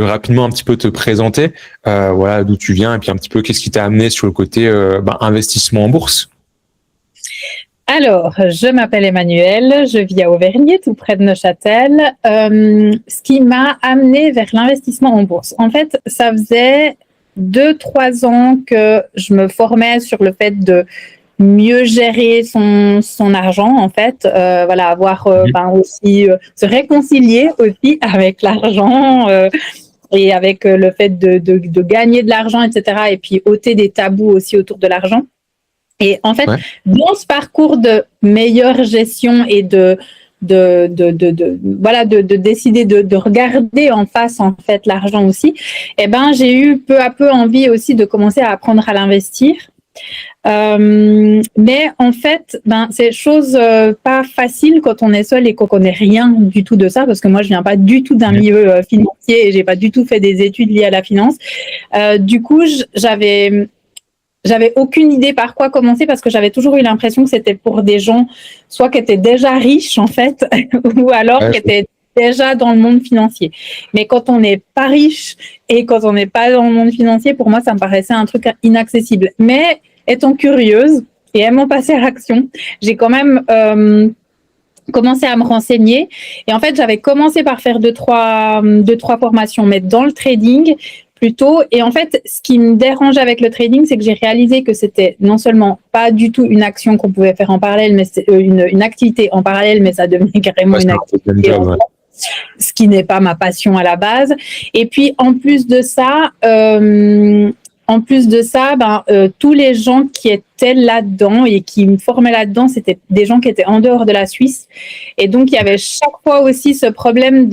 rapidement un petit peu te présenter, voilà d'où tu viens et puis un petit peu qu'est-ce qui t'a amené sur le côté investissement en bourse. Alors, je m'appelle Emmanuelle, je vis à Auvergne, tout près de Neuchâtel. Ce qui m'a amenée vers l'investissement en bourse, en fait, ça faisait 2-3 ans que je me formais sur le fait de mieux gérer son argent, en fait, voilà, avoir aussi se réconcilier aussi avec l'argent et avec le fait de gagner de l'argent, etc. Et puis ôter des tabous aussi autour de l'argent. Et en fait, dans ce parcours de meilleure gestion et de décider de regarder en face en fait l'argent aussi, j'ai eu peu à peu envie aussi de commencer à apprendre à l'investir. Mais en fait, c'est chose pas facile quand on est seul et qu'on connaît rien du tout de ça, parce que moi je viens pas du tout d'un milieu financier et j'ai pas du tout fait des études liées à la finance. Du coup, j'avais aucune idée par quoi commencer parce que j'avais toujours eu l'impression que c'était pour des gens soit qui étaient déjà riches en fait ou alors qui étaient déjà dans le monde financier. Mais quand on n'est pas riche et quand on n'est pas dans le monde financier, pour moi, ça me paraissait un truc inaccessible. Mais étant curieuse et aimant passer à l'action, j'ai quand même commencé à me renseigner. Et en fait, j'avais commencé par faire deux, trois formations, mais dans le trading plutôt. Et en fait, ce qui me dérange avec le trading, c'est que j'ai réalisé que c'était non seulement pas du tout une action qu'on pouvait faire en parallèle, mais c'est une activité en parallèle, mais ça devenait carrément une activité ce qui n'est pas ma passion à la base. Et puis, en plus de ça, tous les gens qui étaient là-dedans et qui me formaient là-dedans, c'était des gens qui étaient en dehors de la Suisse. Et donc, il y avait chaque fois aussi ce problème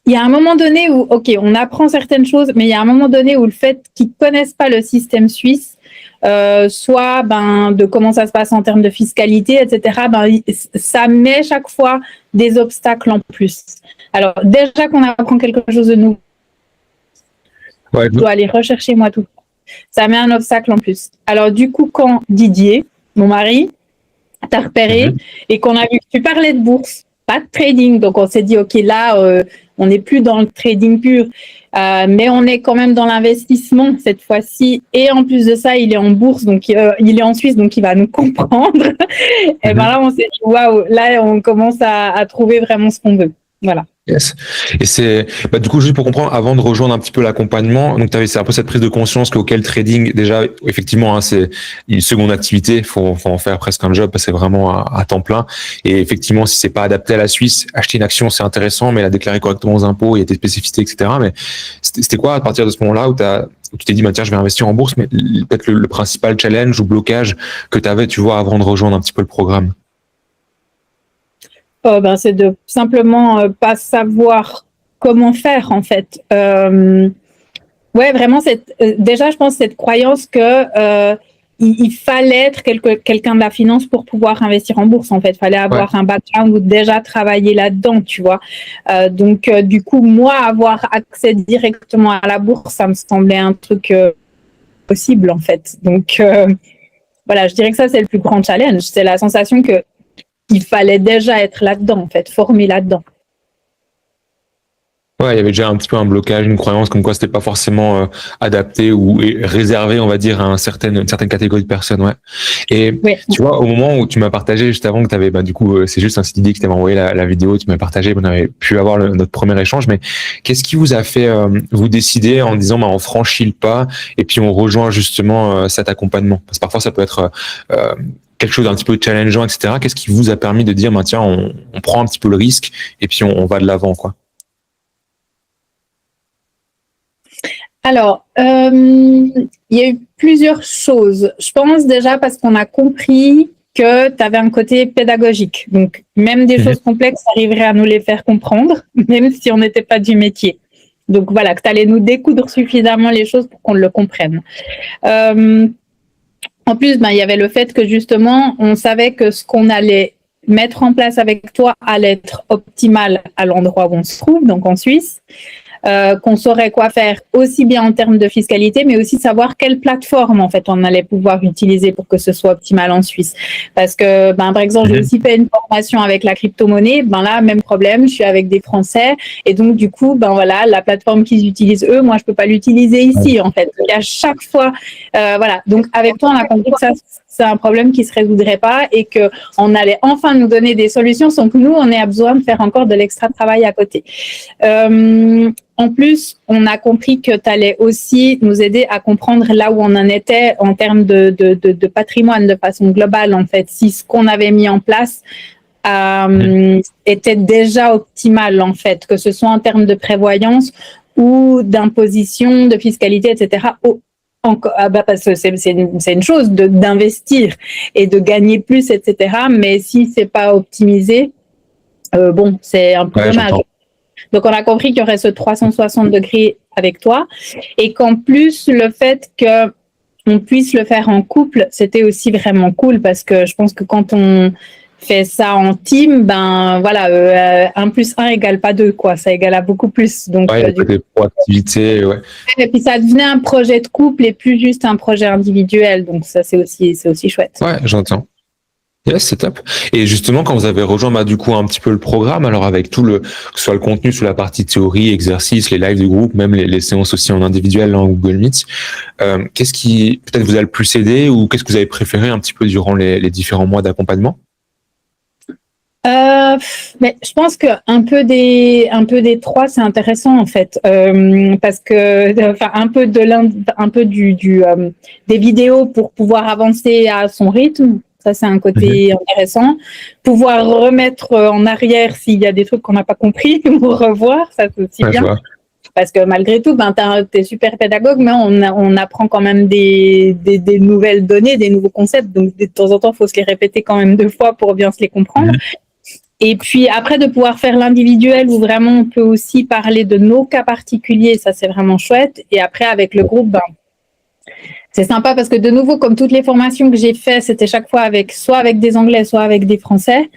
il y a un moment donné où, OK, on apprend certaines choses, mais il y a un moment donné où le fait qu'ils ne connaissent pas le système suisse, soit de comment ça se passe en termes de fiscalité, etc., ça met chaque fois des obstacles en plus. Alors, déjà qu'on apprend quelque chose de nouveau, je dois aller rechercher moi tout. Ça met un obstacle en plus. Alors, du coup, quand Didier, mon mari, t'a repéré et qu'on a vu que tu parlais de bourse, pas de trading, donc on s'est dit, OK, là, on n'est plus dans le trading pur, mais on est quand même dans l'investissement cette fois-ci. Et en plus de ça, il est en bourse, donc il est en Suisse, donc il va nous comprendre. Et là, on s'est dit, waouh, là, on commence à trouver vraiment ce qu'on veut. Voilà. Yes. Et c'est du coup, juste pour comprendre, avant de rejoindre un petit peu l'accompagnement, donc c'est un peu cette prise de conscience qu'auquel trading, déjà, effectivement, c'est une seconde activité, faut en faire presque un job, parce que c'est vraiment à temps plein. Et effectivement, si c'est pas adapté à la Suisse, acheter une action, c'est intéressant, mais la déclarer correctement aux impôts, il y a des spécificités, etc. Mais c'était quoi, à partir de ce moment-là, où tu t'es dit, tiens, je vais investir en bourse, mais peut-être le principal challenge ou blocage que tu avais, tu vois, avant de rejoindre un petit peu le programme? C'est de simplement pas savoir comment faire en fait. Vraiment, déjà, je pense cette croyance que il fallait être quelqu'un de la finance pour pouvoir investir en bourse. En fait, il fallait avoir un background ou déjà travailler là-dedans, tu vois. Donc, du coup, moi, avoir accès directement à la bourse, ça me semblait un truc possible en fait. Donc, voilà, je dirais que ça, c'est le plus grand challenge. C'est la sensation que il fallait déjà être là-dedans, en fait, formé là-dedans. Ouais, il y avait déjà un petit peu un blocage, une croyance comme quoi c'était pas forcément adapté ou réservé, on va dire, à une certaine catégorie de personnes, ouais. Et tu vois, au moment où tu m'as partagé juste avant que tu avais, du coup, c'est juste un site idée qui t'avait envoyé la vidéo, tu m'as partagé, on avait pu avoir notre premier échange, mais qu'est-ce qui vous a fait vous décider en disant, on franchit le pas et puis on rejoint justement cet accompagnement? Parce que parfois ça peut être quelque chose d'un petit peu challengeant, etc. Qu'est-ce qui vous a permis de dire, tiens, on prend un petit peu le risque et puis on va de l'avant, quoi? Alors, il y a eu plusieurs choses. Je pense déjà parce qu'on a compris que tu avais un côté pédagogique. Donc, même des choses complexes, tu arriverais à nous les faire comprendre, même si on n'était pas du métier. Donc, voilà, que tu allais nous découdre suffisamment les choses pour qu'on le comprenne. En plus, il y avait le fait que justement, on savait que ce qu'on allait mettre en place avec toi allait être optimal à l'endroit où on se trouve, donc en Suisse. qu'on saurait quoi faire aussi bien en termes de fiscalité, mais aussi savoir quelle plateforme en fait on allait pouvoir utiliser pour que ce soit optimal en Suisse. Parce que, par exemple, j'ai aussi fait une formation avec la crypto-monnaie. Là, même problème, je suis avec des Français et donc du coup, voilà, la plateforme qu'ils utilisent eux, moi je peux pas l'utiliser ici en fait. Donc, à chaque fois, voilà. Donc avec toi, on a compris que ça c'est un problème qui se résoudrait pas et que on allait enfin nous donner des solutions sans que nous on ait besoin de faire encore de l'extra travail à côté. En plus, on a compris que tu allais aussi nous aider à comprendre là où on en était en termes de patrimoine de façon globale en fait, si ce qu'on avait mis en place était déjà optimal en fait, que ce soit en termes de prévoyance ou d'imposition, de fiscalité, etc. Parce que c'est une chose d'investir et de gagner plus, etc. Mais si c'est pas optimisé, c'est un peu dommage. Donc, on a compris qu'il y aurait ce 360 degrés avec toi et qu'en plus, le fait qu'on puisse le faire en couple, c'était aussi vraiment cool parce que je pense que quand on fait ça en team, 1 plus 1 égale pas 2, quoi. Ça égale à beaucoup plus. Donc, des proactivités, Et puis, ça devenait un projet de couple et plus juste un projet individuel. Donc, ça, c'est aussi chouette. Ouais, j'entends. Yes, c'est top. Et justement, quand vous avez rejoint du coup un petit peu le programme, alors avec tout que ce soit le contenu sur la partie théorie, exercice, les lives du groupe, même les séances aussi en individuel en Google Meet, qu'est-ce qui peut-être vous a le plus aidé ou qu'est-ce que vous avez préféré un petit peu durant les différents mois d'accompagnement? Mais je pense que un peu des trois, c'est intéressant en fait, parce que un peu des vidéos pour pouvoir avancer à son rythme. Ça, c'est un côté intéressant. Pouvoir remettre en arrière s'il y a des trucs qu'on n'a pas compris ou revoir, ça c'est aussi bien. Parce que malgré tout, tu es super pédagogue, mais on apprend quand même des nouvelles données, des nouveaux concepts. Donc, de temps en temps, il faut se les répéter quand même 2 fois pour bien se les comprendre. Et puis après, de pouvoir faire l'individuel où vraiment on peut aussi parler de nos cas particuliers, ça c'est vraiment chouette. Et après, avec le groupe, c'est sympa parce que de nouveau, comme toutes les formations que j'ai faites, c'était chaque fois soit avec des Anglais, soit avec des Français.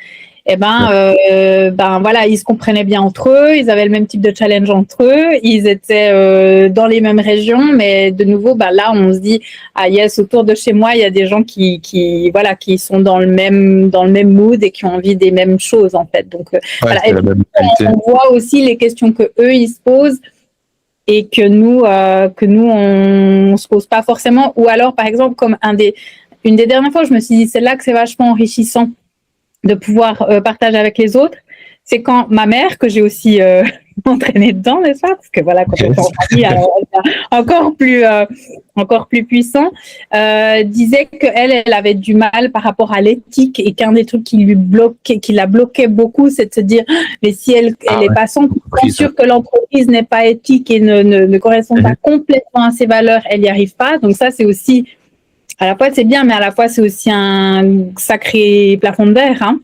Et voilà, ils se comprenaient bien entre eux, ils avaient le même type de challenge entre eux, ils étaient dans les mêmes régions, mais de nouveau, là, on se dit, autour de chez moi, il y a des gens qui sont dans le même mood et qui ont envie des mêmes choses, en fait. Donc, Et on voit aussi les questions que eux, ils se posent et que nous, on se pose pas forcément. Ou alors, par exemple, comme une des dernières fois, je me suis dit, c'est là que c'est vachement enrichissant de pouvoir partager avec les autres, c'est quand ma mère, que j'ai aussi entraînée dedans, n'est-ce pas? Parce que voilà, quand on fait en famille, encore plus puissant, disait qu'elle avait du mal par rapport à l'éthique et qu'un des trucs qui la bloquait beaucoup, c'est de se dire, mais si elle est pas 100% sûre que l'entreprise n'est pas éthique et ne correspond pas complètement à ses valeurs, elle n'y arrive pas. Donc ça, c'est aussi, à la fois c'est bien, mais à la fois c'est aussi un sacré plafond de verre. Hein.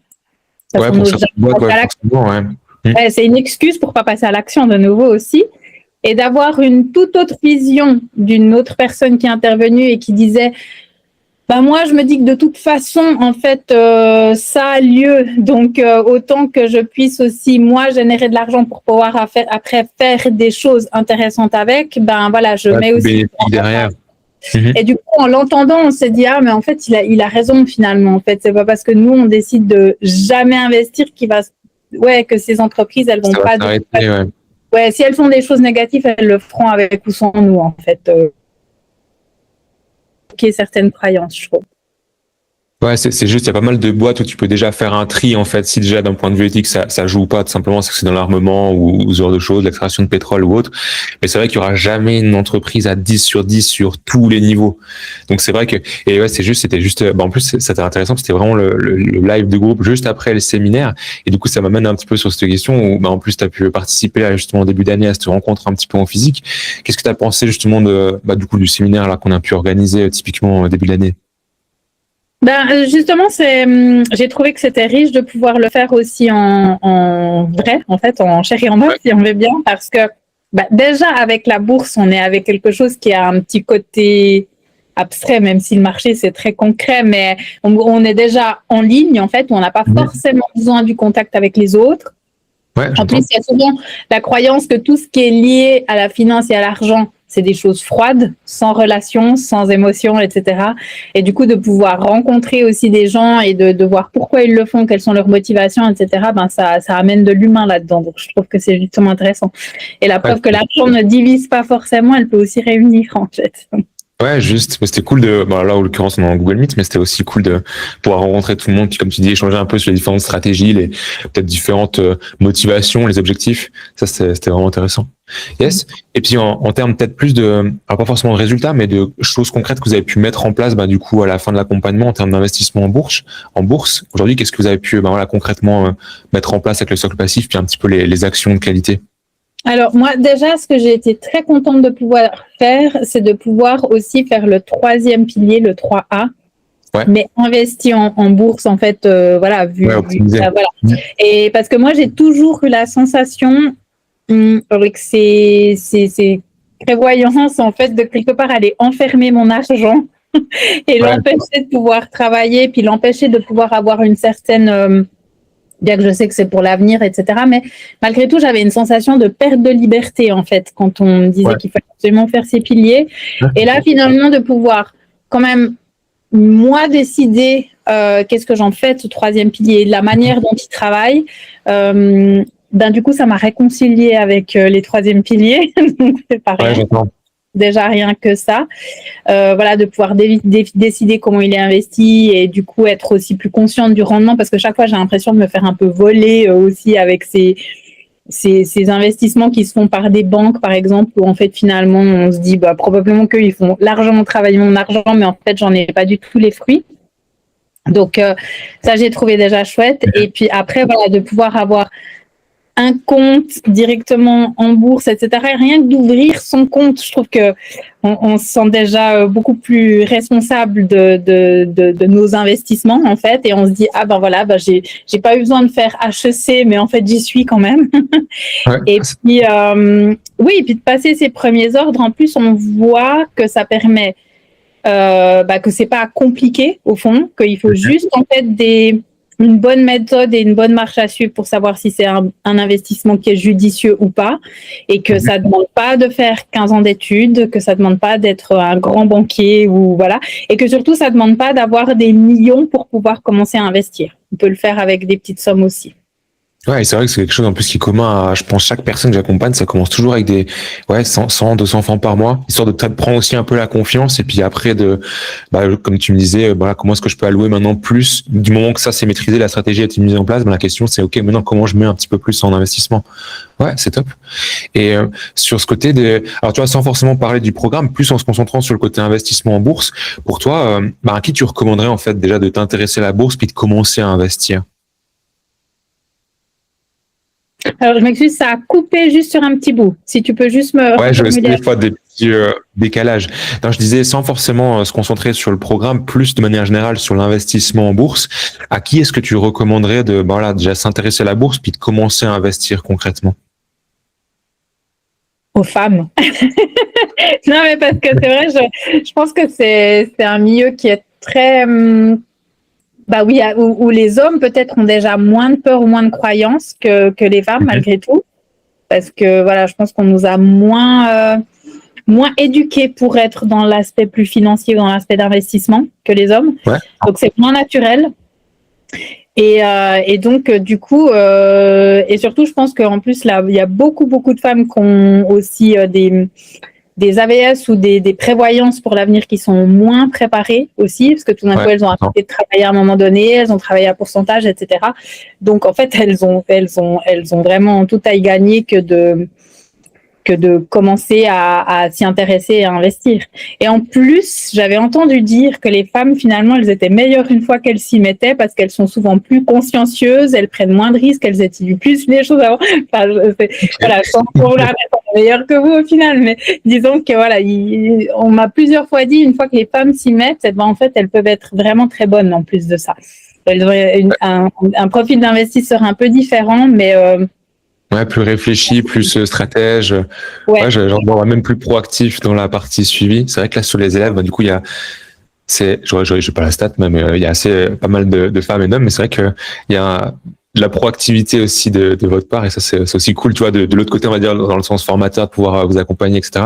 C'est une excuse pour pas passer à l'action de nouveau aussi. Et d'avoir une toute autre vision d'une autre personne qui est intervenue et qui disait, moi je me dis que de toute façon, en fait, ça a lieu. Donc autant que je puisse aussi, moi, générer de l'argent pour pouvoir après faire des choses intéressantes avec, je mets aussi derrière. Et du coup, en l'entendant, on s'est dit, mais en fait, il a raison finalement. En fait, c'est pas parce que nous, on décide de jamais investir que ces entreprises, elles vont pas... si elles font des choses négatives, elles le feront avec ou sans nous, en fait. Qui est certaines croyances, je trouve. Ouais, c'est juste, il y a pas mal de boîtes où tu peux déjà faire un tri, en fait, si déjà d'un point de vue éthique, ça joue pas, tout simplement, c'est que c'est dans l'armement ou ce genre de choses, l'extraction de pétrole ou autre. Mais c'est vrai qu'il y aura jamais une entreprise à 10 sur 10 sur tous les niveaux. Donc c'est vrai que, et ouais, c'était juste, en plus, c'était intéressant, c'était vraiment le live de groupe juste après le séminaire. Et du coup, ça m'amène un petit peu sur cette question où, en plus, tu as pu participer justement au début d'année à cette rencontre un petit peu en physique. Qu'est-ce que tu as pensé justement du coup, du séminaire là qu'on a pu organiser typiquement au début d'année? Justement, j'ai trouvé que c'était riche de pouvoir le faire aussi en vrai, en fait, en chair et en os, si on veut bien, parce que déjà avec la bourse, on est avec quelque chose qui a un petit côté abstrait, même si le marché c'est très concret, mais on est déjà en ligne, en fait, où on n'a pas forcément besoin du contact avec les autres. Ouais, en plus, il y a souvent la croyance que tout ce qui est lié à la finance et à l'argent, c'est des choses froides, sans relation, sans émotion, etc. Et du coup, de pouvoir rencontrer aussi des gens et de voir pourquoi ils le font, quelles sont leurs motivations, etc., ben ça amène de l'humain là-dedans. Donc, je trouve que c'est justement intéressant. Et la preuve que l'argent ne divise pas forcément, elle peut aussi réunir, en fait. Ouais, juste, mais c'était cool là, en l'occurrence, on est en Google Meet, mais c'était aussi cool de pouvoir rencontrer tout le monde, puis comme tu dis, échanger un peu sur les différentes stratégies, les peut-être différentes motivations, les objectifs. Ça, c'était vraiment intéressant. Yes. Et puis, en termes peut-être plus alors pas forcément de résultats, mais de choses concrètes que vous avez pu mettre en place, du coup, à la fin de l'accompagnement, en termes d'investissement en bourse. Aujourd'hui, qu'est-ce que vous avez pu, concrètement, mettre en place avec le socle passif, puis un petit peu les actions de qualité? Alors, moi, déjà, ce que j'ai été très contente de pouvoir faire, c'est de pouvoir aussi faire le 3e pilier, le 3A, mais investi en bourse, en fait, vu ça, voilà. Et parce que moi, j'ai toujours eu la sensation que ces prévoyances, en fait, de quelque part aller enfermer mon argent et l'empêcher de pouvoir travailler, puis l'empêcher de pouvoir avoir une certaine... bien que je sais que c'est pour l'avenir, etc. Mais malgré tout, j'avais une sensation de perte de liberté, en fait, quand on me disait qu'il fallait absolument faire ces piliers. Et là, finalement, de pouvoir quand même, moi, décider qu'est-ce que j'en fais de ce 3e pilier, de la manière dont il travaille, du coup, ça m'a réconciliée avec les 3e piliers. Donc, c'est pas rien. Déjà rien que ça, de pouvoir décider comment il est investi et du coup être aussi plus consciente du rendement, parce que chaque fois j'ai l'impression de me faire un peu voler aussi avec ces investissements qui se font par des banques par exemple, où en fait finalement on se dit probablement qu'ils font largement travailler mon argent, mais en fait j'en ai pas du tout les fruits. Donc ça j'ai trouvé déjà chouette. Et puis après de pouvoir avoir un compte directement en bourse, etc. Rien que d'ouvrir son compte, je trouve que on se sent déjà beaucoup plus responsable de nos investissements, en fait. Et on se dit, j'ai pas eu besoin de faire HEC, mais en fait, j'y suis quand même. Et puis, puis de passer ces premiers ordres, en plus, on voit que ça permet, que c'est pas compliqué, au fond, qu'il faut juste, en fait, une bonne méthode et une bonne marche à suivre pour savoir si c'est un investissement qui est judicieux ou pas, et que ça ne demande pas de faire 15 ans d'études, que ça ne demande pas d'être un grand banquier, et que surtout ça ne demande pas d'avoir des millions pour pouvoir commencer à investir. On peut le faire avec des petites sommes aussi. Ouais, c'est vrai que c'est quelque chose en plus qui est commun à, je pense, chaque personne que j'accompagne, ça commence toujours avec des 100, 200 francs par mois, histoire de prendre aussi un peu la confiance, et puis après comme tu me disais, comment est-ce que je peux allouer maintenant plus, du moment que ça c'est maîtrisé, la stratégie a été mise en place, la question c'est ok, maintenant comment je mets un petit peu plus en investissement. Ouais, c'est top. Et sur ce côté alors tu vois, sans forcément parler du programme, plus en se concentrant sur le côté investissement en bourse, pour toi, à qui tu recommanderais en fait déjà de t'intéresser à la bourse puis de commencer à investir? Alors, je m'excuse, ça a coupé juste sur un petit bout. Si tu peux juste me... Ouais, je des fois des petits décalages. Non, je disais, sans forcément se concentrer sur le programme, plus de manière générale sur l'investissement en bourse, à qui est-ce que tu recommanderais de déjà s'intéresser à la bourse puis de commencer à investir concrètement? Aux femmes. Non, mais parce que c'est vrai, je pense que c'est un milieu qui est très... où les hommes peut-être ont déjà moins de peur ou moins de croyances que les femmes, malgré tout. Parce que je pense qu'on nous a moins éduqués pour être dans l'aspect plus financier, dans l'aspect d'investissement que les hommes. Ouais. Donc c'est moins naturel. Et donc du coup, et surtout je pense qu'en plus là, il y a beaucoup de femmes qui ont aussi des AVS ou des prévoyances pour l'avenir qui sont moins préparées aussi, parce que tout d'un coup, elles ont arrêté de travailler à un moment donné, elles ont travaillé à pourcentage, etc. Donc, en fait, elles ont vraiment tout à y gagner que de commencer à s'y intéresser et à investir. Et en plus, j'avais entendu dire que les femmes, finalement, elles étaient meilleures une fois qu'elles s'y mettaient parce qu'elles sont souvent plus consciencieuses, elles prennent moins de risques, elles étudient plus les choses avant. Enfin, je pense qu'on est meilleure que vous au final, mais disons que on m'a plusieurs fois dit, une fois que les femmes s'y mettent, en fait, elles peuvent être vraiment très bonnes en plus de ça. Elles ont un profil d'investisseur un peu différent, mais... plus réfléchi, plus stratège. J'en vois même plus proactif dans la partie suivi. C'est vrai que là, sur les élèves, du coup, il y a, j'ai pas la stat, mais il y a pas mal de femmes et d'hommes, mais c'est vrai qu'il y a la proactivité aussi de votre part, et ça c'est aussi cool, tu vois, de l'autre côté, on va dire, dans le sens formateur, de pouvoir vous accompagner, etc.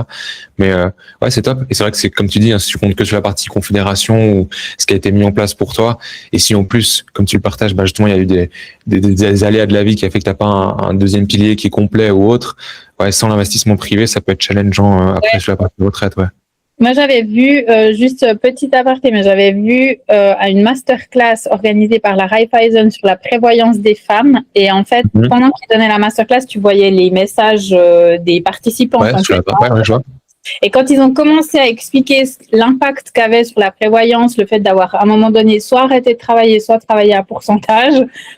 Mais ouais, c'est top. Et c'est vrai que c'est comme tu dis, hein, si tu comptes que sur la partie confédération ou ce qui a été mis en place pour toi, et si en plus, comme tu le partages, bah justement, il y a eu des aléas de la vie qui a fait que t'as pas un deuxième pilier qui est complet ou autre, ouais, sans l'investissement privé, ça peut être challengeant après sur la partie retraite, ouais. Moi, j'avais vu, juste petit aparté, mais j'avais vu à une masterclass organisée par la Raiffeisen sur la prévoyance des femmes. Et en fait, pendant qu'ils donnaient la masterclass, tu voyais les messages des participants. Ouais, je vois. Et quand ils ont commencé à expliquer l'impact qu'avait sur la prévoyance, le fait d'avoir à un moment donné soit arrêté de travailler, soit travailler à pourcentage,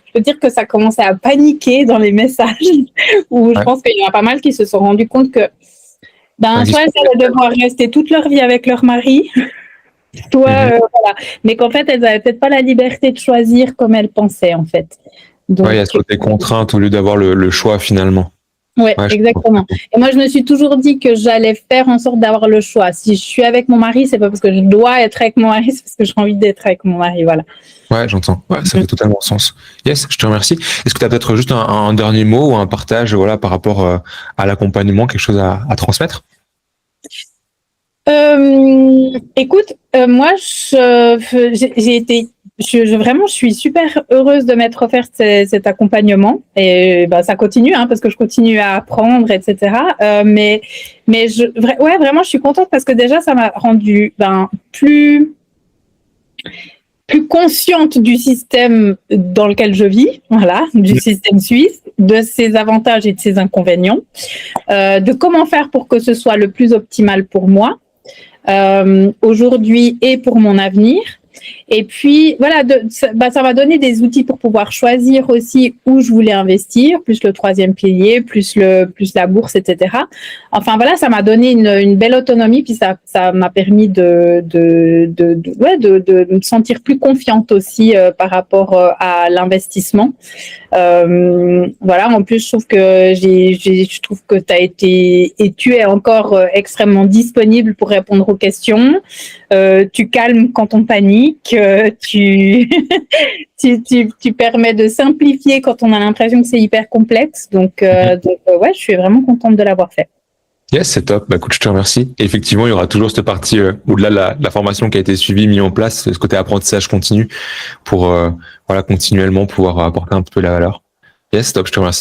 je peux dire que ça commençait à paniquer dans les messages, où je pense qu'il y en a pas mal qui se sont rendus compte que soit elles allaient devoir rester toute leur vie avec leur mari, soit voilà. Mais qu'en fait, elles n'avaient peut-être pas la liberté de choisir comme elles pensaient, en fait. Donc, il y a ce côté contrainte au lieu d'avoir le choix finalement. Ouais, exactement. Et moi, je me suis toujours dit que j'allais faire en sorte d'avoir le choix. Si je suis avec mon mari, c'est pas parce que je dois être avec mon mari, c'est parce que j'ai envie d'être avec mon mari, voilà. Ouais, j'entends. Ouais, ça fait totalement sens. Yes, je te remercie. Est-ce que tu as peut-être juste un dernier mot ou un partage, voilà, par rapport à l'accompagnement, quelque chose à transmettre? Écoute, moi, j'ai été, vraiment, je suis super heureuse de m'être offert cet accompagnement, et ça continue, hein, parce que je continue à apprendre, etc. Mais vraiment, je suis contente parce que déjà, ça m'a rendue plus consciente du système dans lequel je vis, voilà, du système suisse, de ses avantages et de ses inconvénients, de comment faire pour que ce soit le plus optimal pour moi, aujourd'hui et pour mon avenir. Et puis, voilà, ça m'a donné des outils pour pouvoir choisir aussi où je voulais investir, plus le troisième pilier, plus la bourse, etc. Enfin, voilà, ça m'a donné une belle autonomie, puis ça m'a permis de me sentir plus confiante aussi par rapport à l'investissement. Voilà, en plus, je trouve que tu as été et tu es encore extrêmement disponible pour répondre aux questions. Tu calmes quand on panique. Tu permets de simplifier quand on a l'impression que c'est hyper complexe. Donc, ouais, je suis vraiment contente de l'avoir fait. Yes, c'est top. Bah, écoute, je te remercie. Et effectivement, il y aura toujours cette partie, au-delà de la formation qui a été suivie, mise en place, ce côté apprentissage continu pour, voilà, continuellement pouvoir apporter un peu la valeur. Yes, top, je te remercie.